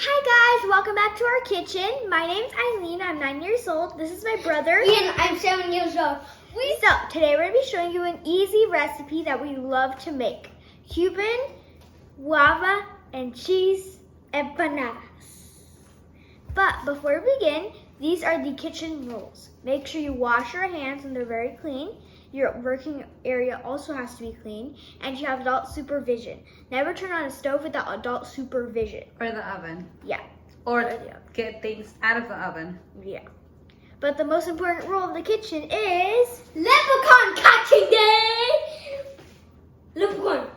Hi guys, welcome back to our kitchen. My name's Aileen, I'm 9 years old. This is my brother. Ian, I'm 7 years old. So today we're going to be showing you an easy recipe that we love to make. Cuban, guava, and cheese empanadas. But before we begin, these are the kitchen rules. Make sure you wash your hands and they're very clean. Your working area also has to be clean, and you have adult supervision. Never turn on a stove without adult supervision. Or the oven. Yeah. Or the oven. Get things out of the oven. Yeah. But the most important rule of the kitchen is Leprechaun catching day! Leprechaun.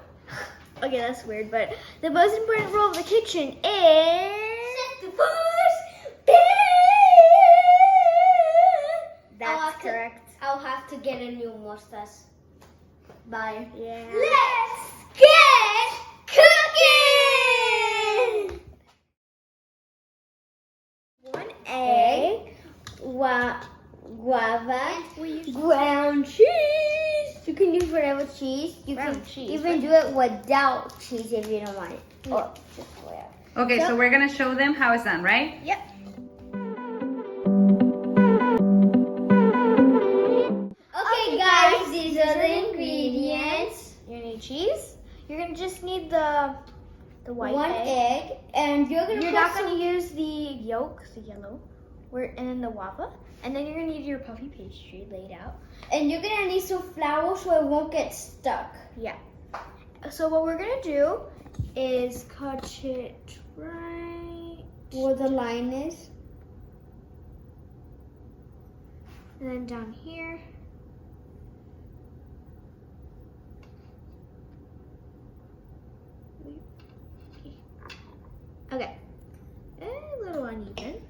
Okay, that's weird, but the most important rule of the kitchen is Set the first bed! That's correct. I'll have to get a new mustache. Bye. Yeah. Let's get cooking! 1 egg, guava, ground cheese. You can use whatever cheese. You Ground can cheese. even do it without cheese if you don't want it. Or just whatever. Okay, so we're gonna show them how it's done, right? Yep. Okay, guys, these are the ingredients. You're gonna need cheese. You're gonna just need the white One egg. egg, and you're You're put not some- gonna use the yolk, the yellow, and then the guava, and then you're gonna need your puffy pastry laid out. and you're gonna need some flour so it won't get stuck. Yeah. So what we're gonna do is cut it right, Where the line is. and then down here. Okay. A little uneven.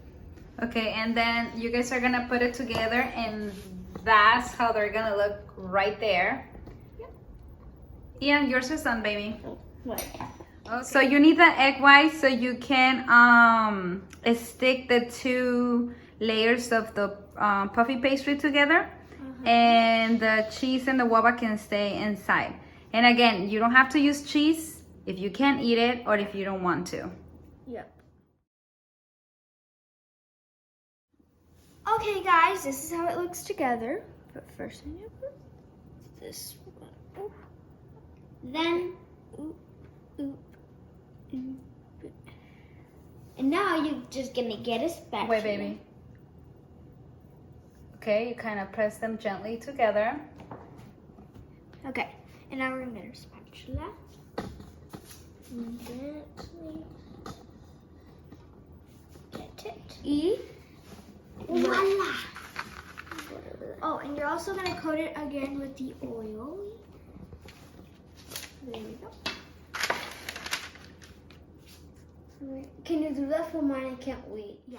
Okay, and then you guys are gonna put it together, and that's how they're gonna look right there. Yep. Ian, yours is done, baby. What? Okay. So you need the egg white so you can stick the two layers of the puffy pastry together, and the cheese and the guava can stay inside. And again, you don't have to use cheese if you can't eat it or if you don't want to. Yep. Okay, guys, this is how it looks together. But first, I'm gonna put this one. Ooh. Then, Ooh. Ooh. Ooh. and now you're just gonna get a spatula. Wait, baby. Okay, you kind of press them gently together. Okay, and now we're gonna get our spatula. And gently get it. Voila! Oh, and you're also gonna coat it again with the oil. There we go. Can you do that for mine? I can't wait. Yeah.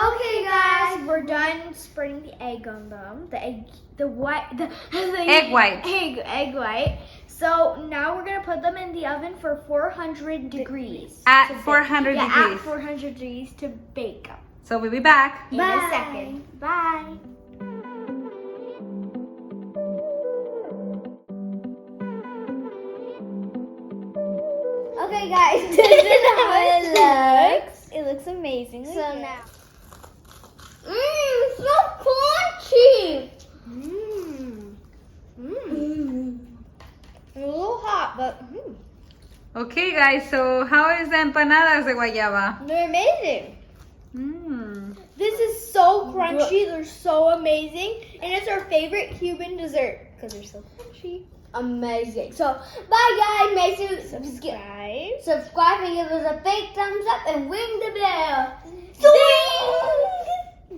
Okay, guys, we're done spreading the egg on them. Egg white. Egg white. So now we're gonna put them in the oven for 400 degrees. At to bake. 400 Yeah, degrees. at 400 degrees to bake them. So we'll be back. In Bye. a second. Bye. Okay, guys, this is how it looks. It looks amazing. So now. Mmm, so crunchy. Mmm. Mmm. A little hot, but Okay, guys, so how is the empanadas de guayaba? they're amazing. Mmm. This is so crunchy. They're so amazing, and it's our favorite Cuban dessert because they're so crunchy. Amazing. So, bye guys. Make sure to subscribe and give us a big thumbs up and ring the bell.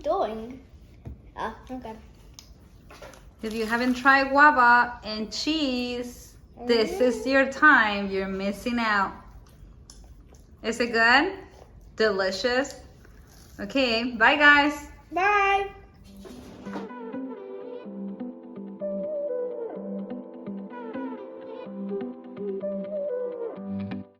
Doing. Oh, okay. If you haven't tried guava and cheese, this is your time. You're missing out. Is it good? Delicious? Okay, bye guys. Bye.